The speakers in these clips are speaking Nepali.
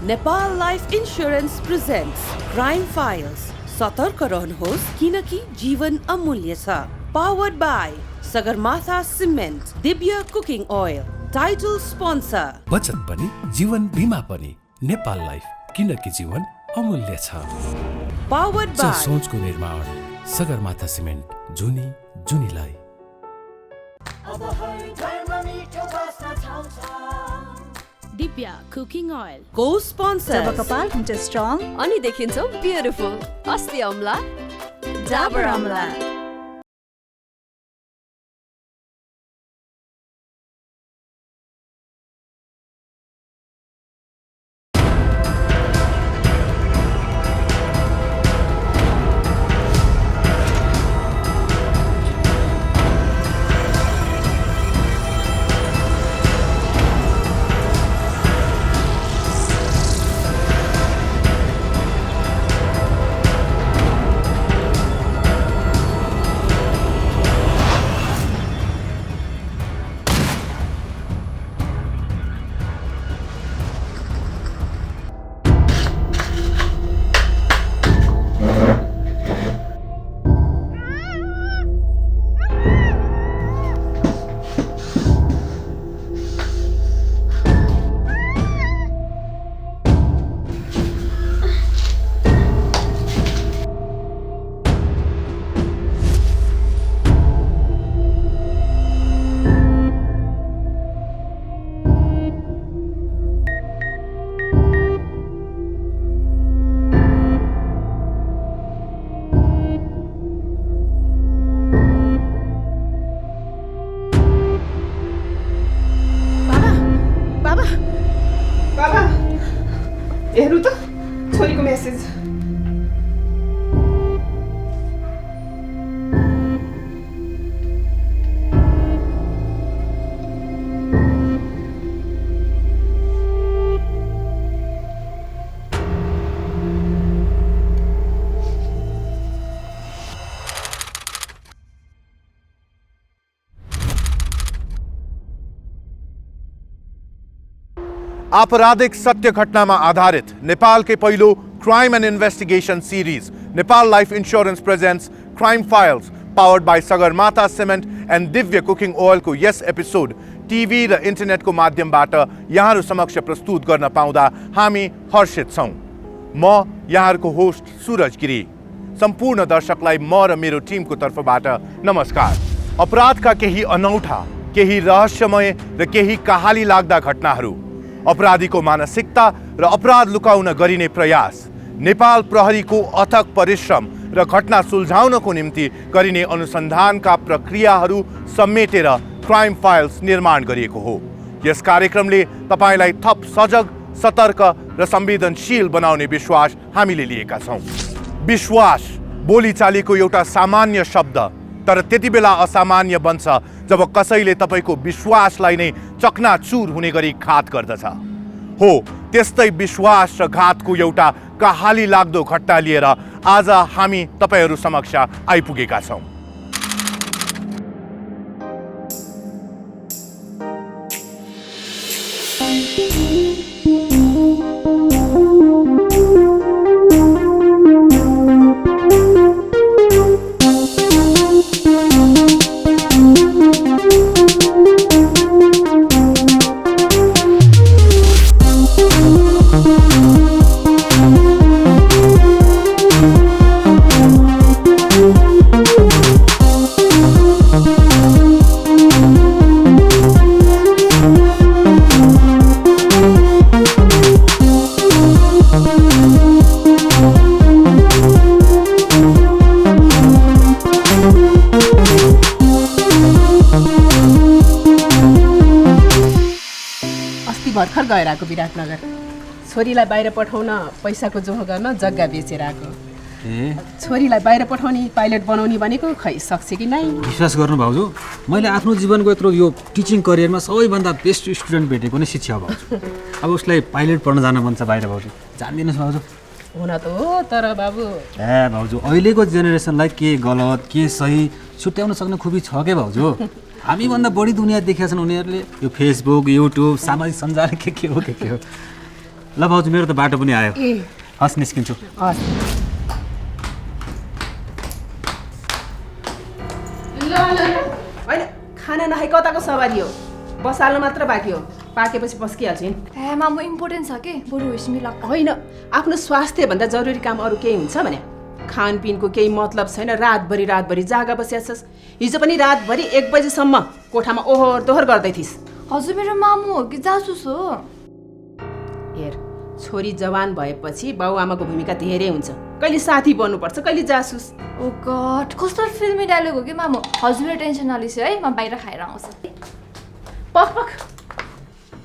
Nepal Life Insurance presents Crime Files. सतर्क रहनुहोस् किनकि जीवन अमूल्य छ. Powered by Sagarmatha Cement, Divya Cooking Oil. Title sponsor. बचत पनि जीवन बीमा पनि नेपाल लाइफ किनकि जीवन अमूल्य छ. Powered by सोचको निर्माण सगरमाथा सिमेन्ट जुनी जुनीलाई. Divya Cooking Oil. Co-sponsors. जब कपाल हुन्छ स्ट्रङ अनि देखिन्छौ ब्युटिफुल. अस्ति अम्ला, डाबर अम्ला. हेर्नु त छोरीको मेसेज. आपराधिक सत्य घटनामा आधारित नेपालकै पहिलो crime and investigation series Nepal life insurance presents crime files powered by Sagarmatha cement and Divya cooking ओइलको यस एपिसोड टिभी र इन्टरनेटको माध्यमबाट यहाँहरू समक्ष प्रस्तुत गर्न पाउँदा हामी हर्षित छौँ. म यहाँहरूको होस्ट सुरज गिरी. सम्पूर्ण दर्शकलाई म र मेरो टिमको तर्फबाट नमस्कार. अपराधका केही अनौठा, केही रहस्यमय र केही कहाली लाग्दा घटनाहरू, अपराधीको मानसिकता र अपराध लुकाउन गरिने प्रयास, नेपाल प्रहरीको अथक परिश्रम र घटना सुल्झाउनको निम्ति गरिने अनुसन्धानका प्रक्रियाहरू समेटेर क्राइम फाइल्स निर्माण गरिएको हो. यस कार्यक्रमले तपाईलाई थप सजग, सतर्क र संवेदनशील बनाउने विश्वास हामीले लिएका छौँ. विश्वास बोलीचालीको एउटा सामान्य शब्द, तर त्यति बेला असामान्य बन्छ जब कसैले तपाईको विश्वासलाई नै चकनाचुर हुने गरी घात गर्दछ. हो, त्यस्तै विश्वास र घातको एउटा कहाली लाग्दो घटना लिएर आज हामी तपाईहरू समक्ष आइपुगेका छौँ. भर्खर गएर आएको विराटनगर. छोरीलाई बाहिर पठाउन पैसाको जोह गर्न जग्गा बेचेर आएको. छोरीलाई बाहिर पठाउने, पाइलट बनाउने भनेको खै सक्छ कि नै. विश्वास गर्नु भाउजू, मैले आफ्नो जीवनको यत्रो यो टिचिङ करियरमा सबैभन्दा बेस्ट स्टुडेन्ट भेटेको नै शिक्षा भाउजू. अब उसलाई पाइलट पढ्न जान मन छ बाहिर भाउजू. जान्दिनुहोस् भाउजू. हुन त हो, तर बाबु भाउजू अहिलेको जेनेरेसनलाई के गलत के सही छुट्याउन सक्ने खुबी छ के भाउजू. हामीभन्दा बढी दुनियाँ देखेका छन् उनीहरूले. यो फेसबुक, युट्युब, सामाजिक सञ्जाल के हो. ल भाउजू मेरो त बाटो पनि आयो ए हस् निस्किन्छु हस् ल ल होइन खाना नखाइ कताको सवारी हो बसाल्नु मात्र बाँकी हो पाकेपछि पस्किहाल्छु नि ए मामु इम्पोर्टेन्ट छ के बरु विस्मी लाग्छ होइन आफ्नो स्वास्थ्यभन्दा जरुरी काम अरू केही हुन्छ भने खानपिनको केही मतलब छैन रातभरि जागा बसियाछस् हिजो पनि रातभरि 1 बजेसम्म कोठामा ओहोर दोहोर गर्दै थिइस् हजुर मेरो मामु हो कि जासुस हो हेर छोरी जवान भएपछि बाउआमाको भूमिका धेरै हुन्छ कहिले साथी बन्नुपर्छ कहिले जासुस ओ गॉड कस्तो फिल्मी डायलग हो कि मामु हजुर मेरो टेन्सन नलिसु है म बाहिर खाएर आउँछु पख पख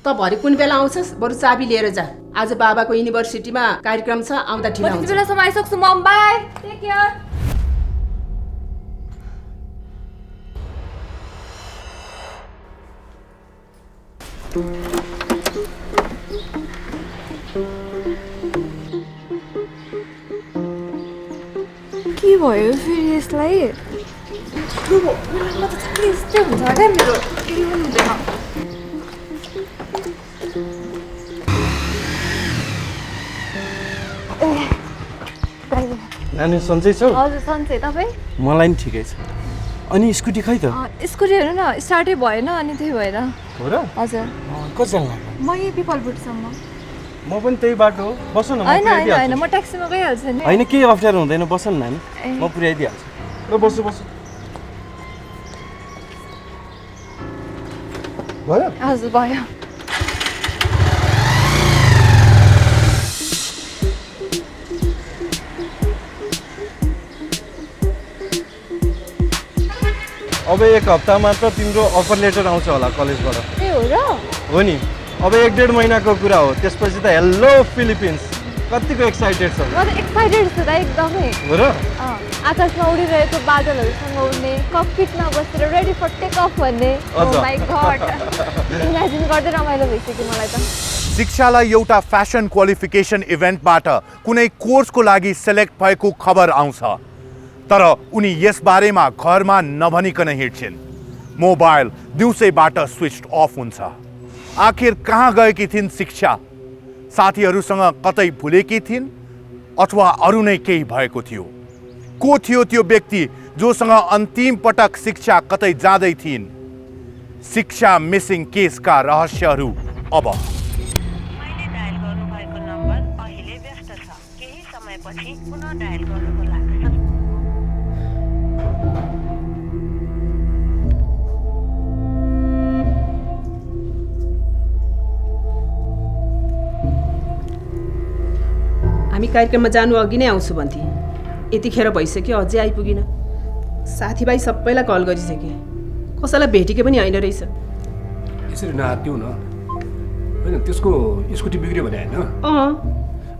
त भरे कुन बेला आउँछस् बरु चाबी लिएर जा आज बाबाको युनिभर्सिटीमा कार्यक्रम छ आउँदा ढिला म हुन्छ त्यति बेलासम्म आइसक्छु मम बाई टेक केयर के भयो फेरि यसलाई म त यस्तै हुन्छ क्या मेरो केही पनि हुँदैन नानी सन्चै छौ हजुर सन्चै तपाईँ मलाई नि ठिकै छ अनि स्कुटी खै त स्कुटी हेर्नु न स्टार्टै भएन अनि त्यही भएर हो र हजुर कति लाग्यो म यही पिपलबुटसम्म म पनि त्यही बाटो हो बस न होइन होइन होइन म ट्याक्सीमा गइहाल्छु नि होइन केही अप्ठ्यारो हुँदैन बस न नानी म पुर्याइदिइहाल्छु ल बस्छु बस्छु भयो हजुर भयो अब 1 हप्ता मात्र तिम्रो अफर लेटर आउँछ होला कलेजबाट ए हो र हो नि अब 1-1.5 महिनाको कुरा हो त्यसपछि त हेलो फिलिपिन्स कतिको एक्साइटेड छ म त एक्साइटेड छु त एकदमै हो र आकाशमा उडिरहेको बादलहरूसँग उड्ने ककपिटमा बसेर रेडी फर टेक अफ भन्ने ओ माय गॉड इमेजिन गर्दै रमाइलो भइसक्यो मलाई त शिक्षालाई एउटा फ्यासन क्वालिफिकेसन इभेन्टबाट कुनै कोर्सको लागि सेलेक्ट भएको खबर आउँछ तर उनी यस बारेमा घरमा नभनिकन हिँड्छिन् मोबाइल दिउँसैबाट स्विच अफ हुन्छ आखिर कहाँ गएकी थिइन् शिक्षा साथीहरूसँग कतै भुलेकी थिइन् अथवा अरू नै केही भएको थियो को थियो त्यो व्यक्ति जोसँग अन्तिम पटक शिक्षा कतै जाँदै थिइन् शिक्षा मिसिङ केसका रहस्यहरू अब मैले डायल गर्नुभएको नम्बर अहिले व्यस्त छ केही समयपछि पुनः डायल गर्नुहोला हामी कार्यक्रममा जानु अघि नै आउँछु भन्थे यतिखेर भइसक्यो अझै आइपुगिन साथीभाइ सबैलाई कल गरिसके कसैलाई भेटेकै पनि होइन रहेछ यसरी नआत्तिउ न होइन त्यसको स्कुटी बिग्रियो भने होइन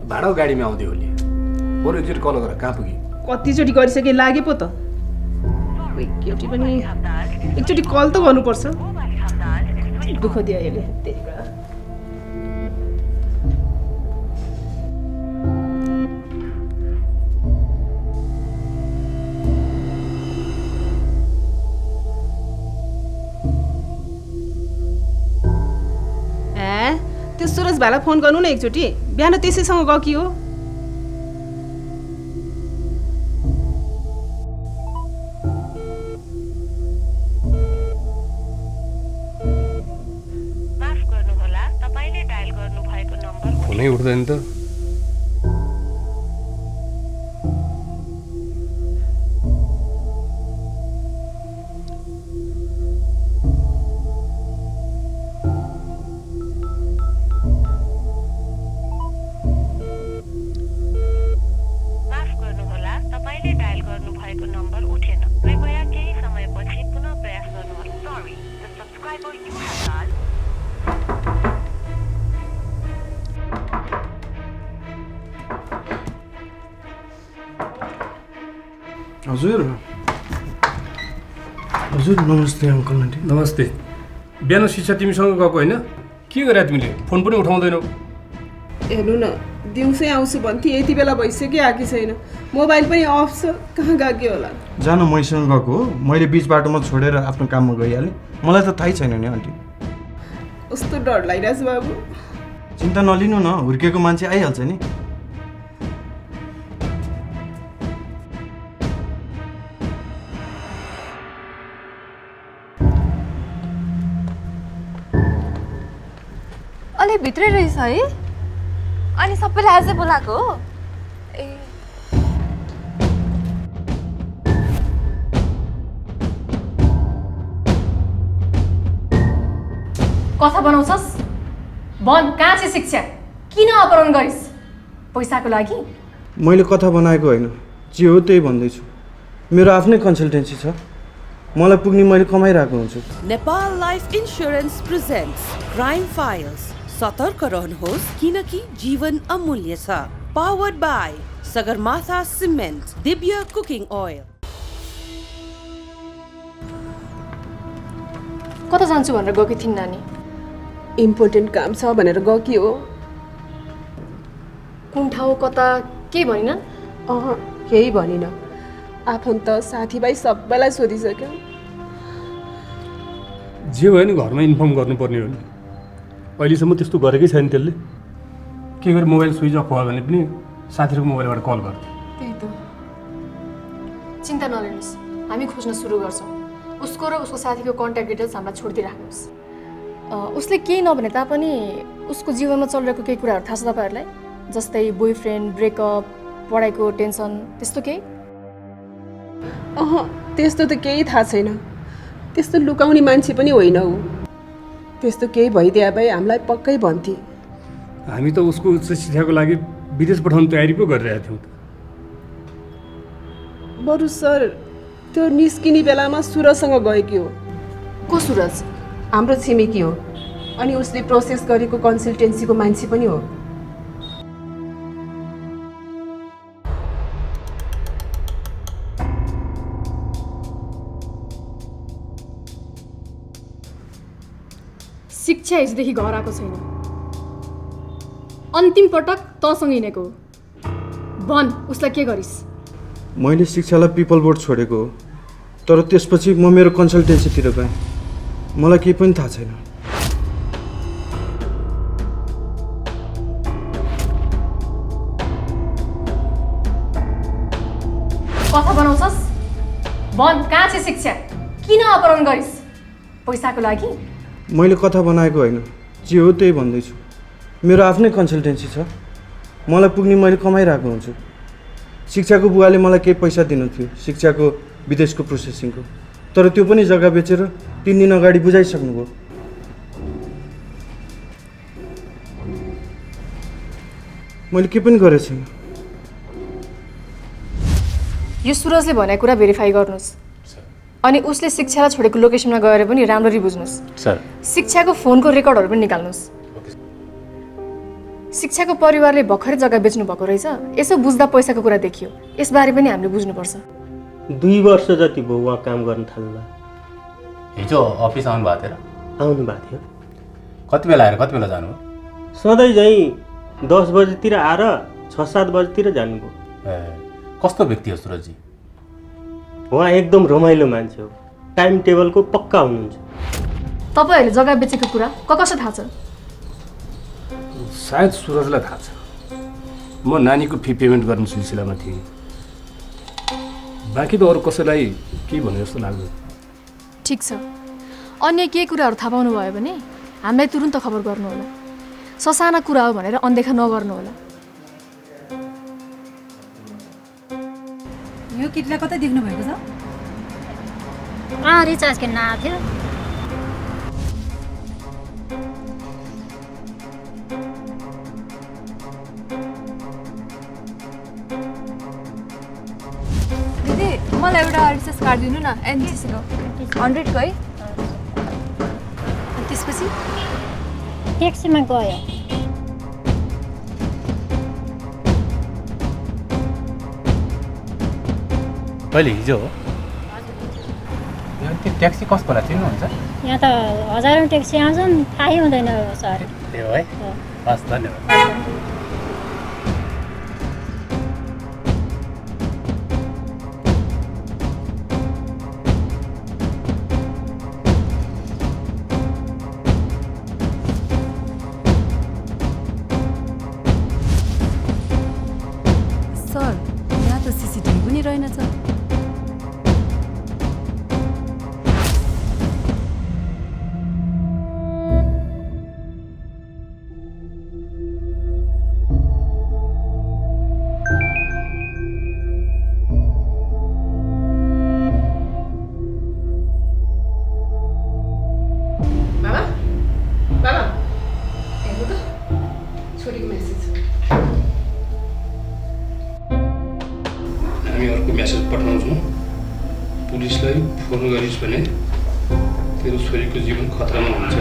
भाडाको गाडीमा आउँदै होली बरु एकचोटि कल गर कहाँ पुग्यो कतिचोटि गरिसके लागे पो त एकचोटि पनि एकचोटि कल त गर्नुपर्छ दुःख दियो यसले त्यही भएर त्यो सुरज भाइलाई फोन गर्नु न एकचोटि बिहान त्यसैसँग गएकी हो माफ गर्नुहोला तपाईले डायल गर्नुभएको नम्बर फोनै उठ्दैन त हजुर हजुर नमस्ते अङ्कल आन्टी नमस्ते बिहान शिक्षा तिमीसँग गएको होइन के गरे तिमीले फोन पनि उठाउँदैनौ हेर्नु न दिउँसै आउँछु भन्थे यति बेला भइसक्यो आएकी छैन मोबाइल पनि अफ छ कहाँ गएको होला जान मैसँग गएको हो मैले बिच बाटोमा छोडेर आफ्नो काममा गइहालेँ मलाई त थाहै छैन नि आन्टी कस्तो डर लागिरहेछ बाबु चिन्ता नलिनु न, हुर्केको मान्छे आइहाल्छ नि। अलि भित्रै रहेछ है? अनि सबैले आजै बोलाएको हो? ए कथा बनाउँछस्? भन, कहाँ छ शिक्षा? किन अपहरण गरिस्? पैसाको लागि? मैले कथा बनाएको होइन, जे हो त्यही भन्दैछु। मेरो आफ्नै कन्सल्टेन्सी छ, मलाई पुग्ने मैले कमाइरहेको हुन्छु। Nepal life insurance presents crime files. सतर्क रहनुहोस् किनकि जीवन अमूल्य छ। Powered by Sagarmatha cement, Divya cooking oil. कता जान्छु भनेर गएकी थिइन् नानी? इम्पोर्टेन्ट काम छ भनेर गएकी हो। कुन ठाउँ, कता, के भनिनन्? केही भनिन। आफन्त साथीभाइ सबैलाई सोधिसक्यो। जे भयो नि घरमा इन्फर्म गर्नुपर्ने हो नि। अहिलेसम्म त्यस्तो गरेकै छैन त्यसले। के गरे मोबाइल स्विच अफ भयो भने पनि साथीहरूको मोबाइलबाट कल गर्छ। त्यही त। चिन्ता नलिनुहोस्, हामी खोज्न सुरु गर्छौँ। उसको र उसको साथीको कन्ट्याक्ट डिटेल्स हामीलाई छोडिदिइराख्नुहोस्। उसले केही नभने तापनि उसको जीवनमा चलिरहेको केही कुराहरू थाहा छ तपाईँहरूलाई? जस्तै बोयफ्रेन्ड, ब्रेकअप, पढाइको टेन्सन, त्यस्तो केही? त्यस्तो त केही थाहा छैन। त्यस्तो लुकाउने मान्छे पनि होइन ऊ। त्यस्तो केही भइदिए भए हामीलाई पक्कै भन्थे। हामी त उसको उच्च शिक्षाको लागि विदेश पठाउने तयारी पो गरिरहेका थियौँ। बरु सर त्यो निस्किने बेलामा सुरजसँग गएकी हो। को सुरज? हाम्रो छिमेकी हो, अनि उसले प्रोसेस गरेको कन्सल्टेन्सीको मान्छे पनि हो। शिक्षा हिजोदेखि घर आएको छैन। अन्तिम पटक तँसँग हिँडेको हो। भन, उसलाई के गरिस्? मैले शिक्षालाई पिपल बोर्ड छोडेको हो, तर त्यसपछि म मेरो कन्सल्टेन्सीतिर गएँ। मलाई केही पनि थाहा छैन। कथा बनाउँछस्? भन, कहाँ छ शिक्षा? किन अपहरण गरिस्? पैसाको लागि? मैले कथा बनाएको होइन, जे हो त्यही भन्दैछु। मेरो आफ्नै कन्सल्टेन्सी छ, मलाई पुग्ने मैले कमाइरहेको हुन्छु। शिक्षाको बुवाले मलाई केही पैसा दिनु थियो शिक्षाको विदेशको प्रोसेसिङको, तर त्यो पनि जग्गा बेचेर 3 दिन अगाडि बुझाइसक्नुभयो। मैले के पनि गरेको छैन। यो सुरजले भनेको कुरा भेरिफाई गर्नुहोस्, अनि उसले शिक्षालाई छोडेको लोकेसनमा गएर पनि राम्ररी बुझ्नुहोस्। सर, शिक्षाको फोनको रेकर्डहरू पनि निकाल्नुहोस्। शिक्षाको परिवारले भर्खरै जग्गा बेच्नु भएको रहेछ, यसो बुझ्दा पैसाको कुरा देखियो। यसबारे पनि हामीले बुझ्नुपर्छ। 2 वर्ष जति भयो उहाँ काम गर्न थाल्दा। हिजो अफिस आउनु भएको थियो र? आउनु भएको थियो। कति बेला आएर कति बेला जानुभयो? सधैँ चाहिँ 10 बजेतिर आएर 6-7 बजेतिर जानुभयो। कस्तो व्यक्ति हो सुरजी? उहाँ एकदम रमाइलो मान्छे हो, टाइम टेबलको पक्का हुनुहुन्छ। तपाईँहरूले जग्गा बेचेको कुरा कसो थाहा छ? सायद सुरजलाई थाहा छ। म नानीको फी पेमेन्ट गर्ने सिलसिलामा थिएँ। बाँकी त अरू कसैलाई के भन्ने जस्तो लाग्दैन। ठिक छ, अन्य केही कुराहरू थाहा पाउनु भयो भने हामीलाई तुरुन्त खबर गर्नुहोला। ससाना कुरा हो भनेर अनदेखा नगर्नुहोला। यो केटीलाई कतै देख्नु भएको छ? रिचार्ज किन्न आएको थियो। दिदी मलाई एउटा रिचार्ज कार्ड दिनु न, एनसिसीको 100 को है। त्यसपछि ट्याक्सीमा गयो। कहिले? हिजो हो? त्यो ट्याक्सी कसको होला चिन्नुहुन्छ? यहाँ त हजारौँ ट्याक्सी आउँछन्, थाहै हुँदैन सर। ए हो है, हस् धन्यवाद। रहेनछ। हामी अर्को मेसेज पठाउँछौँ। पुलिसलाई फोन गरिस् भने तेरो छोरीको जीवन खतरामा हुन्छ।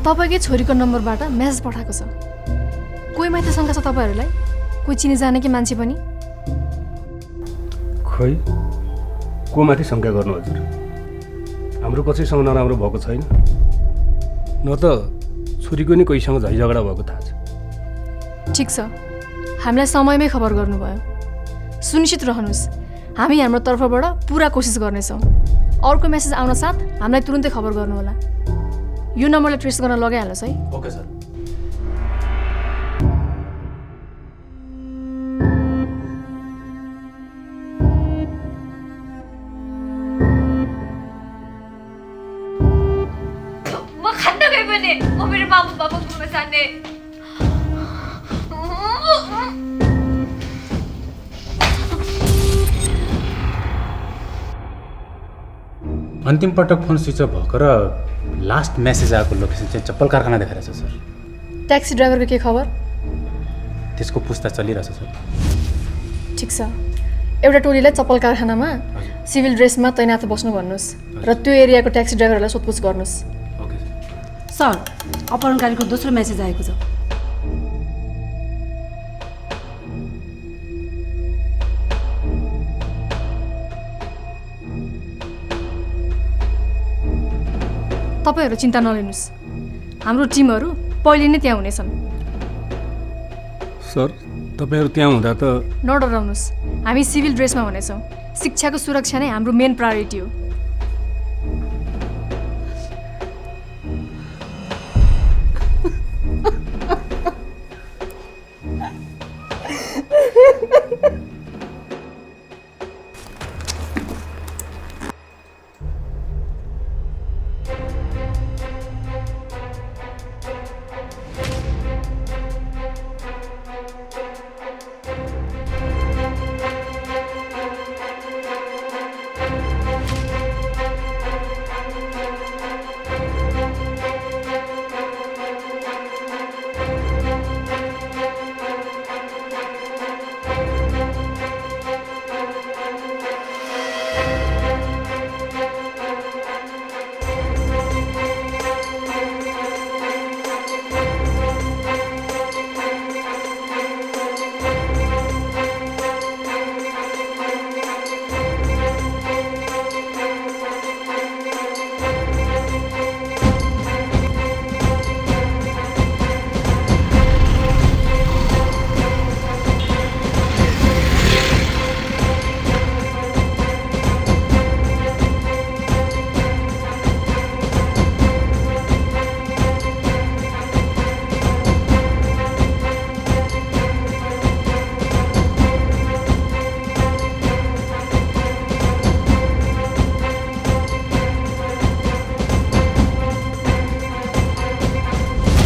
तपाईँकै छोरीको नम्बरबाट मेसेज पठाएको छ। कोही माथि शङ्का छ तपाईँहरूलाई? कोही चिनी जाने कि मान्छे पनि? खै को माथि शङ्का गर्नु हजुर? हाम्रो कसैसँग नराम्रो भएको छैन, न त छोरीको नि कोहीसँग झै झगडा भएको थाहा छ। ठिक छ, हामीलाई समयमै खबर गर्नुभयो। सुनिश्चित रहनुहोस्, हामी हाम्रो तर्फबाट पुरा कोसिस गर्नेछौँ। अर्को मेसेज आउन साथ हामीलाई तुरुन्तै खबर गर्नुहोला। यो नम्बरलाई ट्रेस गर्न लगाइहाल्नुहोस् है। Okay sir. म खान्न गए पनि म मेरो मामु बाबु पुग्न चाहन्ने। अन्तिम पटक फोन स्विच अफ भएको र लास्ट मेसेज आएको लोकेसन चाहिँ चप्पल कारखाना देखाइरहेछ सर। ट्याक्सी ड्राइभरको के खबर? त्यसको पुछताछ चलिरहेछ सर। ठिक छ, एउटा टोलीलाई चप्पल कारखानामा सिभिल ड्रेसमा तैनात बस्नु भन्नुहोस् र त्यो एरियाको ट्याक्सी ड्राइभरलाई सोधपुछ गर्नुहोस्। सर, अपहरणकारीको दोस्रो मेसेज आएको छ। तपाईँहरू चिन्ता नलिनुहोस्, हाम्रो टिमहरू पहिले नै त्यहाँ हुनेछन्। सर, तपाईँहरू त्यहाँ हुँदा त नडराउनुहोस्, हामी सिभिल ड्रेसमा हुनेछौँ। शिक्षाको सुरक्षा नै हाम्रो मेन प्रायोरिटी हो।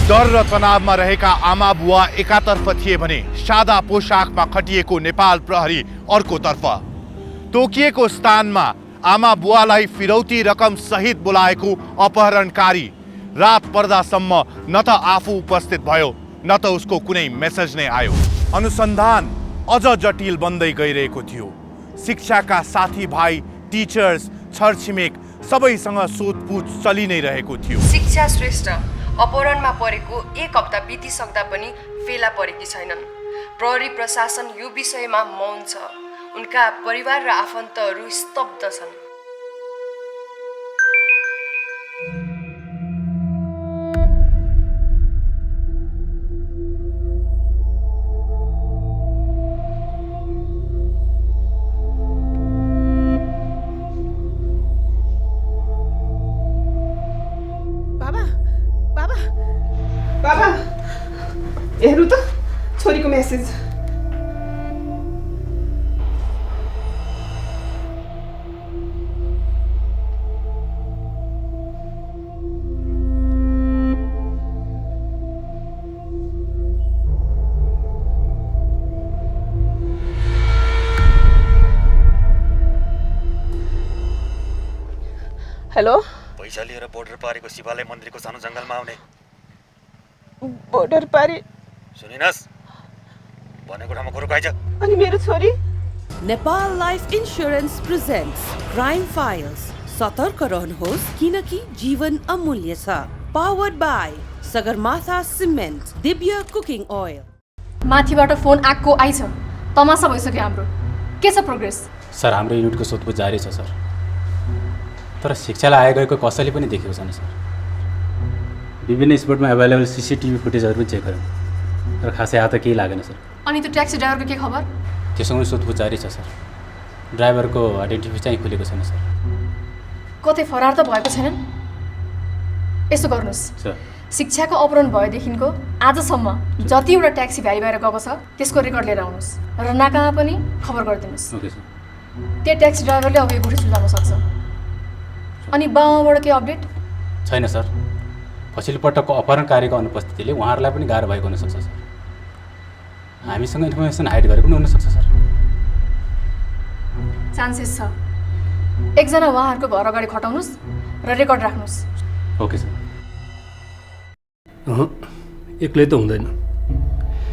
डर र तनावमा रहेका आमा बुवा एकातर्फ थिए भने सादा पोशाकमा खटिएको नेपाल प्रहरी अर्कोतर्फ। तोकिएको स्थानमा आमा बुवालाई फिरौती रकम सहित बोलाएको अपहरणकारी रात पर्दासम्म न त आफू उपस्थित भयो न त उसको कुनै मेसेज नै आयो। अनुसन्धान अझ जटिल बन्दै गइरहेको थियो। शिक्षाका साथीभाइ, टिचर्स, छरछिमेक सबैसँग सोधपुछ चलि नै रहेको थियो। शिक्षा श्रेष्ठ अपहरणमा परेको 1 हप्ता बितिसक्दा पनि फेला परेकी छैनन्। प्रहरी प्रशासन यो विषयमा मौन छ। उनका परिवार र आफन्तहरू स्तब्ध छन्। हेर्नु त छोरीको मेसेज। हेलो, पैसा लिएर बोर्डर पारीको शिवालय मन्दिरको सानो जङ्गलमा आउने। बोर्डर पारी सुनिनस्, भनेको ठाउँमा कुरो आइज। अनि मेरो छोरी? Nepal life insurance presents crime files. सतर्क रहनुहोस् किनकि जीवन अमूल्य छ। Powered by Sagarmatha cement, Divya cooking oil. माथिबाट फोन आएको आइछ, तमासा भइसक्यो हाम्रो। के छ प्रोग्रेस? सर, हाम्रो युनिटको सोधपुछ जारी छ सर, तर शिक्षालाई आइगएको कसैले पनि देखेको छैन सर। विभिन्न स्पोटमा एभाइलेबल CCTV फुटेजहरू पनि चेक गऱ्यौँ, तर खासै हात केही लागेन सर। अनि त्यो ट्याक्सी ड्राइभरको के खबर? त्यससँग सोधपुछ जारी छ सर। ड्राइभरको आइडेन्टिटी चाहिँ खुलेको छैन सर। कतै फरार त भएको छैनन्? यसो गर्नुहोस्, शिक्षाको अपहरण भएदेखिको आजसम्म जतिवटा ट्याक्सी भ्याली भएर गएको छ त्यसको रेकर्ड लिएर आउनुहोस् र नाकामा पनि खबर गरिदिनुहोस्। Okay sir. त्यो ट्याक्सी ड्राइभरले अब यो गुठी सुल्झाउन सक्छ। अनि बाबाबाट के अपडेट? छैन सर। पछिल्लो पटकको अपहरणकारीको अनुपस्थितिले उहाँहरूलाई पनि गाह्रो भएको हुनसक्छ सर। हामीसँग इन्फर्मेसन हाइड गरेको पनि हुनसक्छ सर। चान्सेस छ। एकजना उहाँहरूको घर अगाडि खटाउनुहोस् र रेकर्ड राख्नुहोस्। Okay sir. एक्लै त हुँदैन,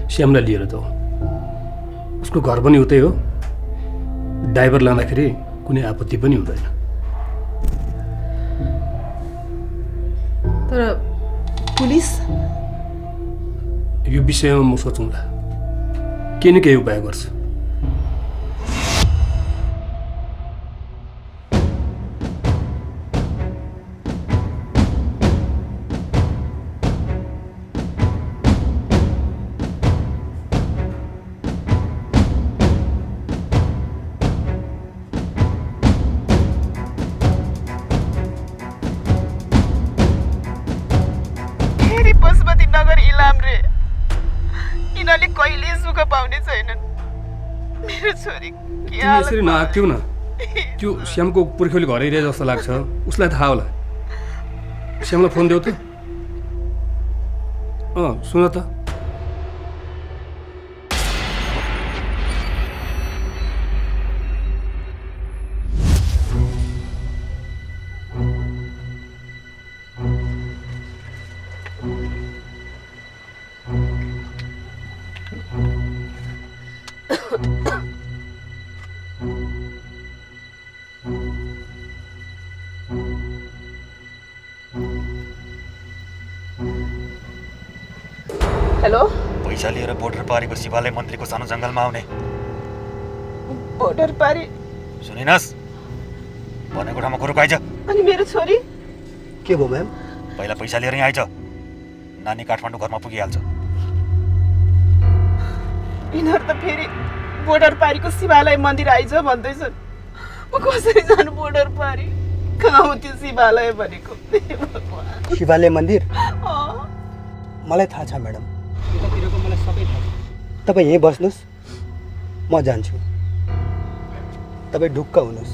श्यामलाई लिएर त हो। उसको घर पनि उतै हो। ड्राइभर लाँदाखेरि कुनै आपत्ति पनि हुँदैन। तर पुलिस? यो विषयमा म सोचौँला, के न केही उपाय गर्छु। नगर इलाम रे, यिनीहरूले कहिले सुख पाउने छैनन्। मेरो छोरी के हाल? यसरी नआक्थ्यौ न। त्यो श्यामको पुर्ख्यौली घर एरिया जस्तो लाग्छ, उसलाई थाहा होला। श्यामलाई फोन देऊ त। सुन त। हेलो, पैसा लिएर बोर्डर पारीको शिवालय मन्दिरको सानो जङ्गलमा आउने। बोर्डर पारी सुनिनस्, भनेको ठाउँमा कुरो आइज। अनि मेरो छोरी? के भयो म्याम? पहिला पैसा लिएर यहाँ आइज, नानी काठमाडौँ घरमा पुगिहाल्छ। यिनीहरू त फेरि बोर्डर पारीको शिवालय मन्दिर आइज भन्दैछन्। म कसरी जानु बोर्डर पारी? कहाँ हो त्यो शिवालय भनेको? शिवालय मन्दिर? मलाई थाहा छ म्याडम। तपाईँ यहीँ बस्नुहोस्, म जान्छु। तपाईँ ढुक्क हुनुहोस्,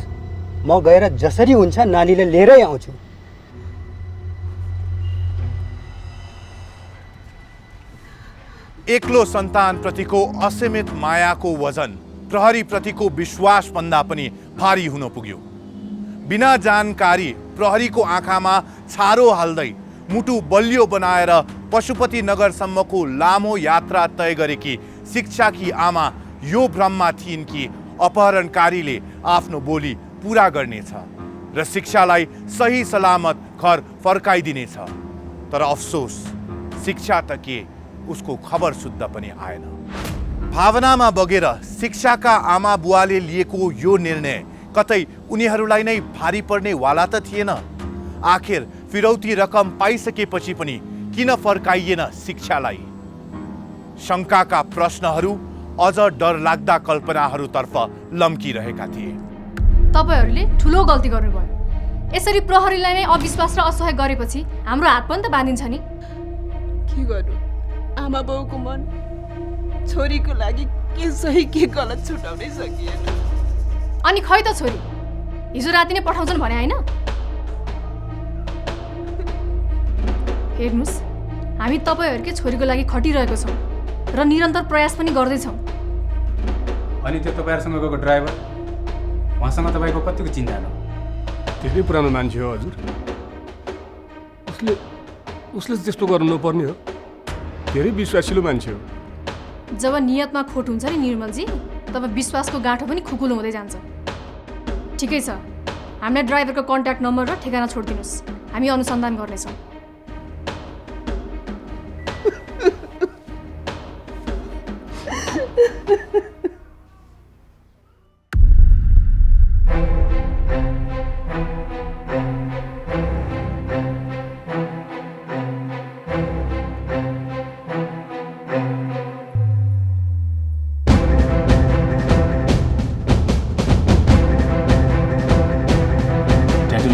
म गएर जसरी हुन्छ नानीले लिएरै आउँछु। एक्लो सन्तानप्रतिको असीमित मायाको वजन प्रहरीप्रतिको विश्वासभन्दा पनि भारी हुन पुग्यो। बिना जानकारी प्रहरीको आँखामा छारो हाल्दै मुटु बलियो बनाएर पशुपति नगरसम्मको लामो यात्रा तय गरेकी शिक्षाकी आमा यो भ्रममा थिइन् कि अपहरणकारीले आफ्नो बोली पूरा गर्नेछ र शिक्षालाई सही सलामत घर फर्काइदिनेछ। तर अफसोस, शिक्षा त के, उसको खबर सुद्धा पनि आएन। भावनामा बगेर शिक्षाका आमा बुवाले लिएको यो निर्णय कतै उनीहरूलाई नै भारी पर्ने वाला त थिएन। आखिर फिरौती रकम पाइसकेपछि पनि किन फर्काइएन शिक्षालाई? शङ्काका प्रश्नहरू अझ डरलाग्दा कल्पनाहरूतर्फ लम्किरहेका थिए। तपाईहरूले ठुलो गल्ती गर्नुभयो। यसरी प्रहरीलाई नै अविश्वास र असहयोग गरेपछि हाम्रो हात पनि त बाँधिन्छ नि। के गर्नु, आमा बाउको मन छोरीको लागि के सही के गलत छुटाउनै सकिएन। अनि खै त छोरी हिजो राति नै पठाउँछन् भने होइन? हेर्नुहोस्, हामी तपाईँहरूकै छोरीको लागि खटिरहेको छौँ र निरन्तर प्रयास पनि गर्दैछौँ। अनि त्यो तपाईँहरूसँग गएको ड्राइभर, उहाँसँग तपाईँको कतिको चिन्ता न? धेरै पुरानो मान्छे हो हजुर। उसले त्यस्तो गर्नु नपर्ने हो। धेरै विश्वासिलो मान्छे हो। जब नियतमा खोट हुन्छ नि निर्मलजी, तब विश्वासको गाँठो पनि खुकुलो हुँदै जान्छ। ठिकै छ, हामीलाई ड्राइभरको कन्ट्याक्ट नम्बर र ठेगाना छोडिदिनुहोस्, हामी अनुसन्धान गर्नेछौँ।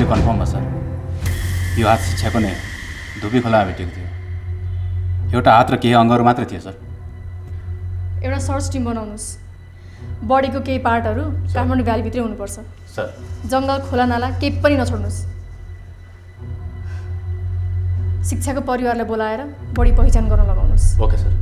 कन्फर्म हो सर, यो हात शिक्षाको नै धुपी खोलामा भेटेको थियो। एउटा हात र केही अङ्गहरू मात्र थियो सर। एउटा सर्च टिम बनाउनुहोस्। बडीको केही पार्टहरू काठमाडौँ भ्यालीभित्रै हुनुपर्छ सर। जङ्गल, खोला, नाला केही पनि नछोड्नुहोस्। शिक्षाको परिवारलाई बोलाएर बडी पहिचान गर्न लगाउनुहोस्। Okay sir.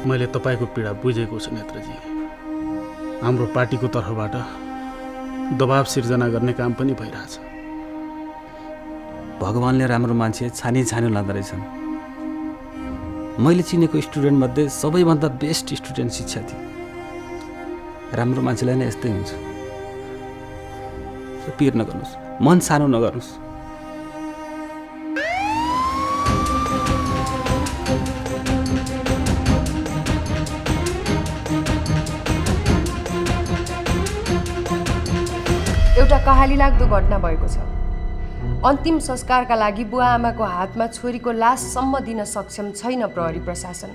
मैले तपाईँको पीडा बुझेको छु नेत्रजी। हाम्रो पार्टीको तर्फबाट दबाब सिर्जना गर्ने काम पनि भइरहेछ। भगवान्ले राम्रो मान्छे छानी लाँदो रहेछन्। मैले चिनेको स्टुडेन्टमध्ये सबैभन्दा बेस्ट स्टुडेन्ट शिक्षा थियो। राम्रो मान्छेलाई नै यस्तै हुन्छ। पिर नगर्नुहोस्, मन सानो नगर्नुहोस्। एउटा कहाली लाग्दो घटना भएको छ। अन्तिम संस्कारका लागि बुवा आमाको हातमा छोरीको लाससम्म दिन सक्षम छैन प्रहरी प्रशासन।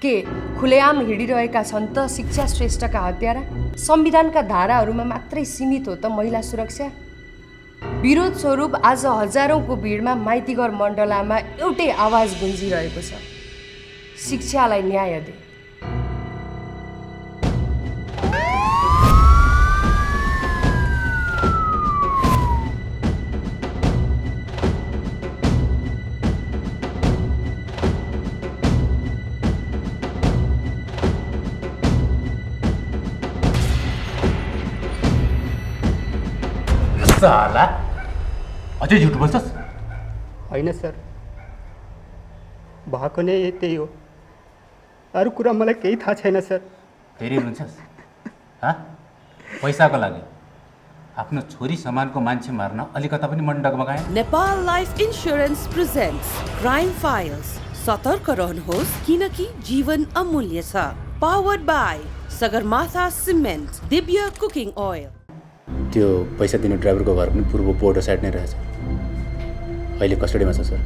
के खुलेआम हिँडिरहेका छन् त शिक्षा श्रेष्ठका हत्यारा? संविधानका धाराहरूमा मात्रै सीमित हो त महिला सुरक्षा? विरोध स्वरूप आज हजारौंको भिडमा माइतीघर मण्डलामा एउटै आवाज गुन्जिरहेको छ, शिक्षालाई न्याय दे। साला अझै झुट बोल्छस्? होइन सर, भएको नै त्यही हो। अरू कुरा मलाई केही थाहा छैन सर। फेरि रुन्छस्? पैसाको लागि आफ्नो छोरी समानको मान्छे मार्न अलिकता पनि मन डगमगाए? Nepal life insurance presents crime files. सतर्क रहनुहोस् किनकि जीवन अमूल्य छ। Powered by Sagarmatha cement, Divya cooking oil. त्यो पैसा दिने ड्राइभरको घर पनि पूर्व बोर्डर साइड नै रहेछ। अहिले कस्टडीमा छ सर।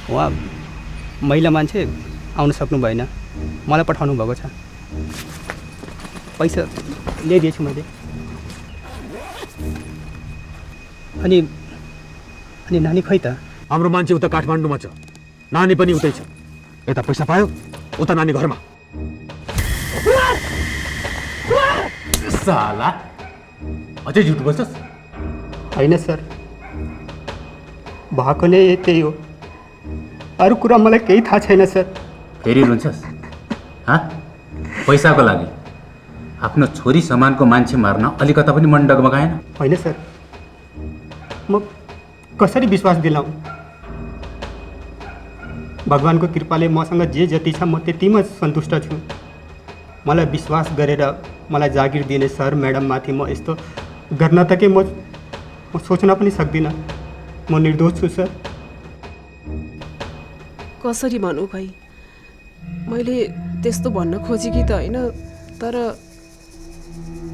उहाँ महिला मान्छे आउन सक्नु भएन, मलाई पठाउनु भएको छ। पैसा ल्याइदिएछु मैले। अनि अनि नानी खै त? हाम्रो मान्छे उता काठमाडौँमा छ, नानी पनि उतै छ। यता पैसा पायो, उता नानी घरमा। साला अझै झुट बोल्छस्? होइन सर, भएको नै त्यही हो, अरू कुरा मलाई केही थाहा छैन सर। फेरि रुन्छस्? पैसाको लागि आफ्नो छोरी समानको मान्छे मार्न अलिकता पनि मन डगमगाएन? होइन सर, म कसरी विश्वास दिलाऊँ? भगवानको कृपाले मसँग जे जति छ म त्यतिमा सन्तुष्ट छु। मलाई विश्वास गरेर मलाई जागिर दिने सर म्याडम माथि म यस्तो गर्न त के म सोच्न पनि सक्दिनँ। म निर्दोष छु सर। कसरी भनौँ खै, मैले त्यस्तो भन्न खोजेकी त होइन, तर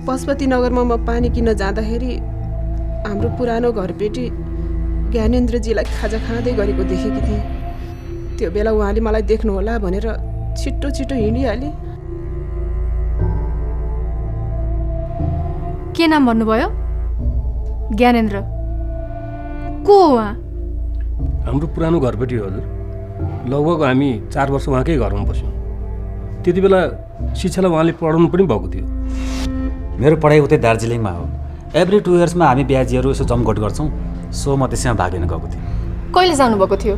पशुपति नगरमा म पानी किन्न जाँदाखेरि हाम्रो पुरानो घरपेटी ज्ञानेन्द्रजीलाई खाजा खाँदै गरेको देखेकी थिएँ। त्यो बेला उहाँले मलाई देख्नुहोला भनेर छिट्टो छिट्टो हिँडिहालेँ। के नाम भन्नुभयो? ज्ञानेन्द्र? को हो उहाँ? हाम्रो पुरानो घरपेटी हो हजुर। लगभग हामी 4 वर्ष उहाँकै घरमा बस्यौँ। त्यति बेला शिक्षालाई उहाँले पढाउनु पनि भएको थियो। मेरो पढाइ उतै दार्जिलिङमा हो। एभ्री 2 इयर्समा हामी बिहाजीहरू यसो जमघट गर्छौँ, सो म त्यसैमा भाग लिन गएको थिएँ। कहिले जानुभएको थियो?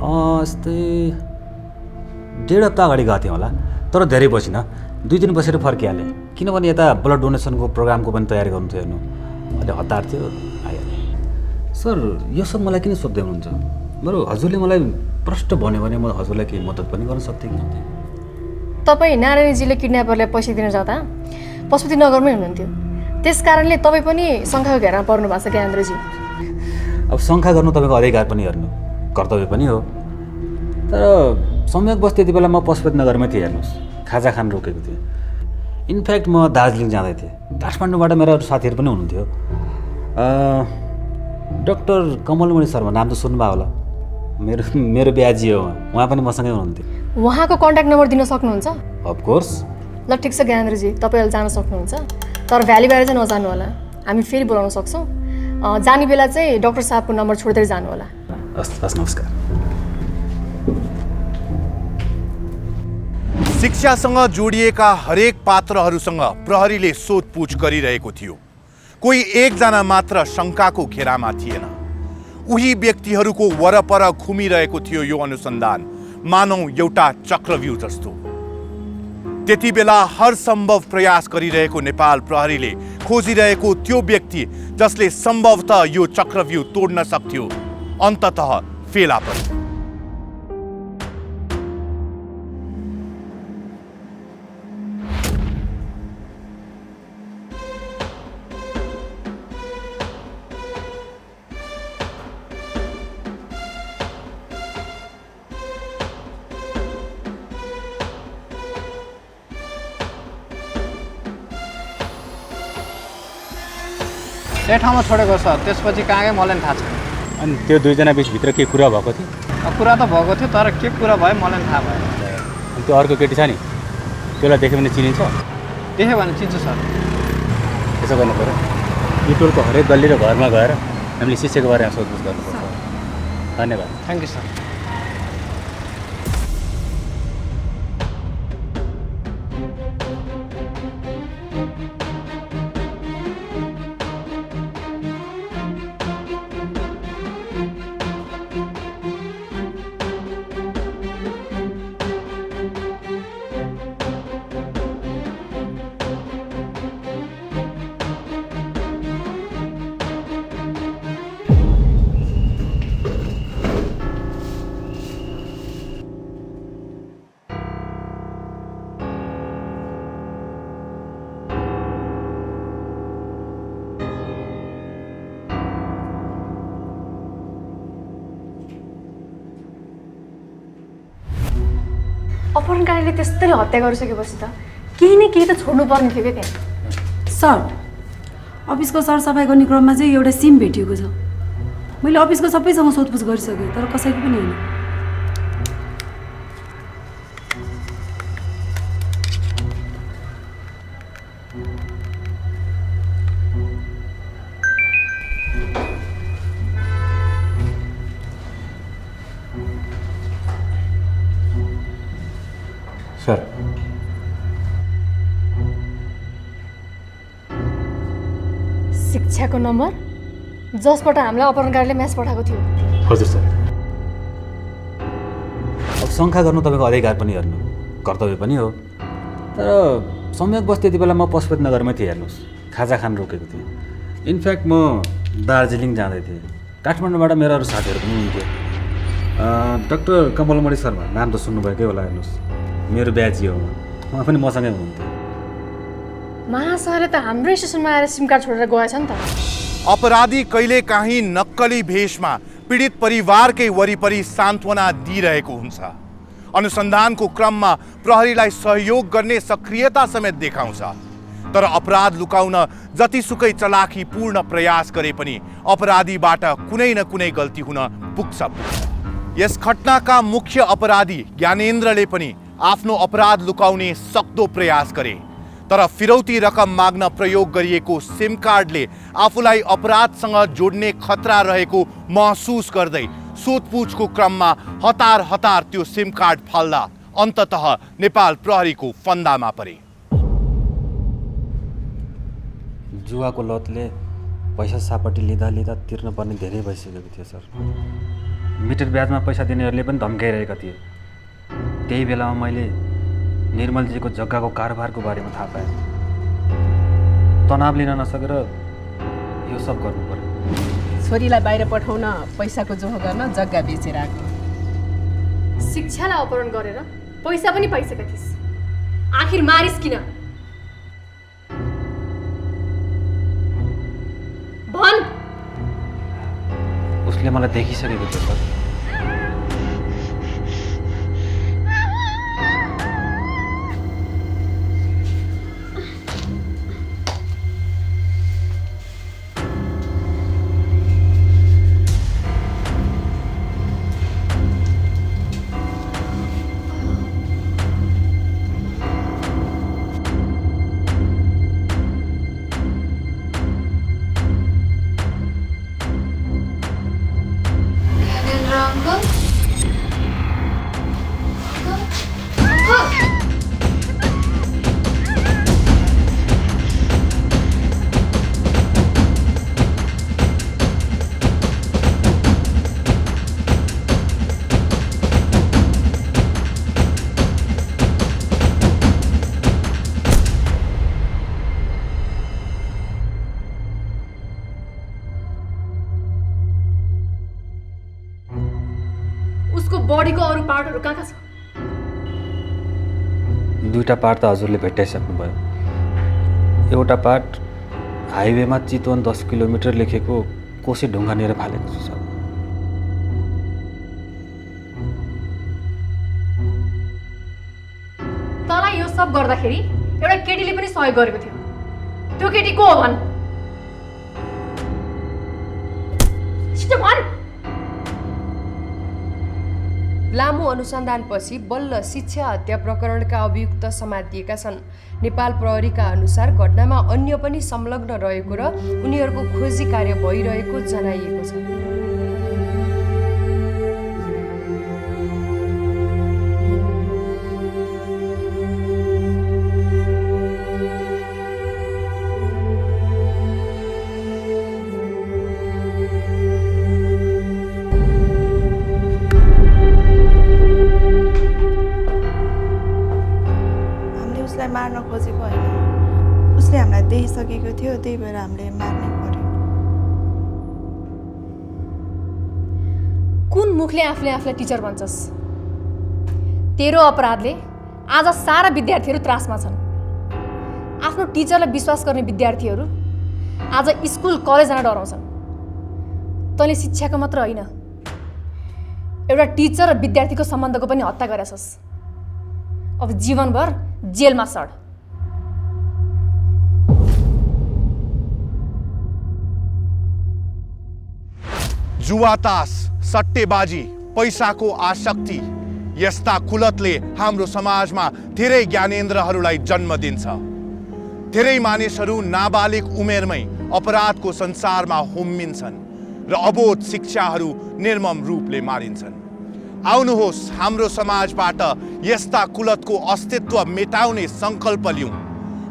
यस्तै 1.5 हप्ता अगाडि गएको थिएँ होला, तर धेरै बसिनँ। 2 दिन बसेर फर्किहालेँ, किनभने यता ब्लड डोनेसनको प्रोग्रामको पनि तयारी गर्नु थियो हेर्नु। अहिले हतार थियो, आइहालेँ। सर, यो सब मलाई किन सोध्दै हुनुहुन्छ? बरु हजुरले मलाई प्रष्ट भन्यो भने म हजुरलाई केही मद्दत पनि गर्न सक्थेँ कि नथे? तपाईँ नारायणजीले किडन्यापरलाई पैसा दिन जाँदा पशुपति नगरमै हुनुहुन्थ्यो, त्यस कारणले तपाईँ पनि शङ्खाको घेरामा पर्नु भएको छ ज्ञानेन्द्रजी। अब शङ्खा गर्नु तपाईँको अधिकार पनि हेर्नु कर्तव्य पनि हो, तर संयोगवश त्यति बेला म पशुपति नगरमै थिएँ हेर्नुहोस्, खाजा खान रोकेको थिएँ। इनफ्याक्ट म दार्जिलिङ जाँदै थिएँ। काठमाडौँबाट मेरो अरू साथीहरू पनि हुनुहुन्थ्यो। डाक्टर कमलमणि शर्मा नाम त सुन्नुभयो होला, मेरो बिहाजी हो उहाँ पनि मसँगै हुनुहुन्थ्यो। उहाँको कन्ट्याक्ट नम्बर दिन सक्नुहुन्छ? अफकोर्स। ल ठिक छ ज्ञानेन्द्रजी, तपाईँ अहिले जान सक्नुहुन्छ, तर भ्याली बाहिर चाहिँ नजानु होला, हामी फेरि बोलाउन सक्छौँ। जाने बेला चाहिँ डाक्टर साहबको नम्बर छोड्दै जानु होला। हस्, नमस्कार। शिक्षासँग जोडिएका हरेक पात्रहरूसँग प्रहरीले सोधपुछ गरिरहेको थियो। कोही एकजना मात्र शङ्काको घेरामा थिएन। उही व्यक्तिहरूको वरपर घुमिरहेको थियो यो अनुसन्धान, मानौ एउटा चक्रव्यूह जस्तो। त्यति बेला हर सम्भव प्रयास गरिरहेको नेपाल प्रहरीले खोजिरहेको त्यो व्यक्ति जसले सम्भवतः यो चक्रव्यूह तोड्न सक्थ्यो, अन्ततः फेला पर्यो। त्यही ठाउँमा छोडेको छ, त्यसपछि कहाँ मलाई थाहा छैन। अनि त्यो 2 जना बिचभित्र के कुरा भएको थियो? कुरा त भएको थियो, तर के कुरा भयो मलाई थाहा भएन। अनि त्यो अर्को केटी छ नि, त्यसलाई देख्यो भने चिनिन्छ? देख्यो भने चिन्छु सर। त्यसो गर्नु पऱ्यो, यो टोलको हरेक गल्ली र घरमा गएर हामीले शिक्षाको बारेमा सोधपुछ गर्नुपर्छ। धन्यवाद। Thank you sir. अपहरणकारीले त्यस्तरी हत्या गरिसकेपछि त केही न केही त छोड्नु पर्ने थियो क्या त्यहाँ। सर, अफिसको सरसफाइ गर्ने क्रममा चाहिँ एउटा सिम भेटिएको छ। मैले अफिसको सबैसँग सोधपुछ गरिसकेँ, तर कसैको पनि होइन। सर शिक्षाको नम्बर जसबाट हामीलाई अपहरणकारीले म्याच पठाएको थियो। हजुर सर। अब शङ्का गर्नु तपाईँको अधिकार पनि हेर्नु कर्तव्य पनि हो, तर संयोगवश त्यति बेला म पशुपतिनगरमै थिएँ। हेर्नुहोस्, खाजा खान रोकेको थिएँ। इनफ्याक्ट म दार्जिलिङ जाँदै थिएँ। काठमाडौँबाट मेरा अरू साथीहरू पनि हुन्थ्यो। डाक्टर कमलमणि शर्मा नाम त सुन्नुभएकै होला। हेर्नुहोस्, मेरो ब्याजी हो, उहाँ पनि मसँगै हुनुहुन्थ्यो। महाशयले त हाम्रो स्टेसनमा आएर सिम कार्ड छोडेर गएछ नि त। अपराधी कहिलेकाहीँ नक्कली भेषमा पीडित परिवारकै वरिपरि सान्त्वना दिइरहेको हुन्छ। अनुसन्धानको क्रममा प्रहरीलाई सहयोग गर्ने सक्रियता समेत देखाउँछ। तर अपराध लुकाउन जतिसुकै चलाखीपूर्ण प्रयास गरे पनि अपराधीबाट कुनै न कुनै गल्ती हुन पुग्छ। यस घटनाका मुख्य अपराधी ज्ञानेन्द्रले पनि आफ्नो अपराध लुकाउने सक्दो प्रयास गरे, तर फिरौती रकम माग्न प्रयोग गरिएको सिम कार्डले आफूलाई अपराधसँग जोड्ने खतरा रहेको महसुस गर्दै सोधपुछको क्रममा हतार हतार त्यो सिम कार्ड फाल्दा अन्ततः नेपाल प्रहरीको फन्दामा परे। जुवाको लतले पैसा सापट्टि लिँदा लिँदा तिर्न पर्ने धेरै भइसकेको थियो सर। मिटर ब्याजमा पैसा दिनेहरूले पनि धम्काइरहेका थिए। त्यही बेलामा मैले निर्मलजीको जग्गाको कारोबारको बारेमा थाहा पाएँ। तनाव लिन नसकेर यो सब गर्नु पर्यो। छोरीलाई बाहिर पठाउन पैसाको जोह गर्न जग्गा बेचेर आएको। शिक्षालाई अपहरण गरेर पैसा पनि पाइसकेका थिइस्, आखिर मारिस किन? भन। उसले मलाई देखिसकेको थियो सर। बडीको अरू पार्टहरू कहाँ छ? दुईटा पार्ट त हजुरले भेटाइसक्नुभयो। एउटा पार्ट हाइवेमा चितवन 10 किलोमिटर लेखेको कोसी ढुङ्गानेर फालेको छु सर। तँलाई यो सब गर्दाखेरि एउटा केटीले पनि सहयोग गरेको थियो। त्यो केटी को हो भन्? छिटो भन्। लामो अनुसन्धानपछि बल्ल शिक्षा हत्या प्रकरणका अभियुक्त समातिएका छन्। नेपाल प्रहरीका अनुसार घटनामा अन्य पनि संलग्न रहेको र उनीहरूको खोजी कार्य भइरहेको जनाइएको छ। मार्न खोजेको होइन, उसले हामीलाई देखिसकेको थियो, त्यही भएर हामीले मार्नै पर्यो। कुन मुखले आफूले आफूलाई टिचर भन्छस्? तेरो अपराधले आज सारा विद्यार्थीहरू त्रासमा छन्। आफ्नो टिचरलाई विश्वास गर्ने विद्यार्थीहरू आज स्कुल कलेज जान डराउँछन्। तैँले शिक्षाको मात्र होइन, एउटा टिचर र विद्यार्थीको सम्बन्धको पनि हत्या गरेछस्। अब जीवनभर जेलमा सड। जुवातास, सट्टेबाजी, पैसाको आसक्ति यस्ता कुलतले हाम्रो समाजमा धेरै ज्ञानेन्द्रहरूलाई जन्म दिन्छ। धेरै मानिसहरू नाबालिग उमेरमै अपराधको संसारमा होमिन्छन् र अबोध शिक्षाहरू निर्मम रूपले मारिन्छन्। आउनुहोस् हाम्रो समाजबाट यस्ता कुलतको अस्तित्व मेटाउने सङ्कल्प लिउँ।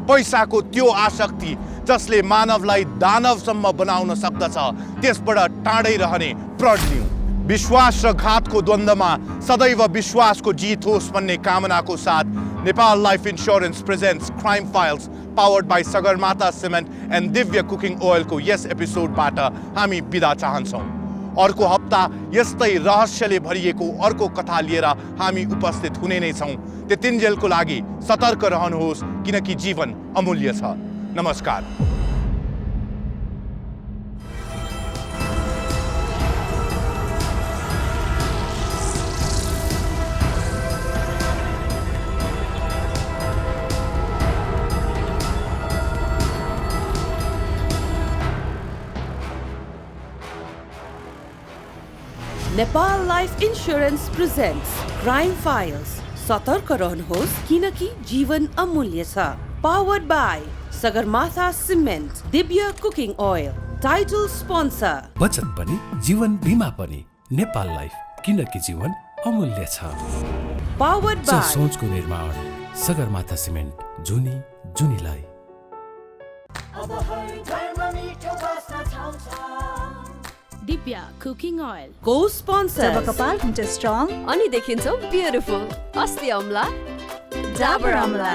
पैसाको त्यो आसक्ति जसले मानवलाई दानवसम्म बनाउन सक्दछ त्यसबाट टाढै रहने प्रण लिउँ। विश्वास र घातको द्वन्द्वमा सदैव विश्वासको जित होस् भन्ने कामनाको साथ Nepal life insurance presents crime files powered by Sagarmatha cement and Divya cooking ओइलको यस एपिसोडबाट हामी बिदा चाहन्छौँ। अर्को हप्ता यस्तै रहस्यले भरिएको अर्को कथा लिएर हामी उपस्थित हुने नै छौँ। त्यतिन्जेलको लागि सतर्क रहनुहोस् किनकि जीवन अमूल्य छ। नमस्कार। Nepal Life Insurance presents Crime Files. सतर्क रहनुहोस् किनकि जीवन अमूल्य छ। Powered by Sagarmatha Cement, Divya Cooking Oil. Title sponsor. बचत पनि जीवन बीमा पनि नेपाल लाइफ किनकि जीवन अमूल्य छ। Powered by सोचको निर्माण सगरमाथा सिमेन्ट, जुनी जुनीलाई। Divya Cooking Oil. Co-sponsor. जब कपाल हुन्छ स्ट्रङ अनि देखिन्छौ ब्युटिफुल। अस्ति अम्ला डाबर अम्ला।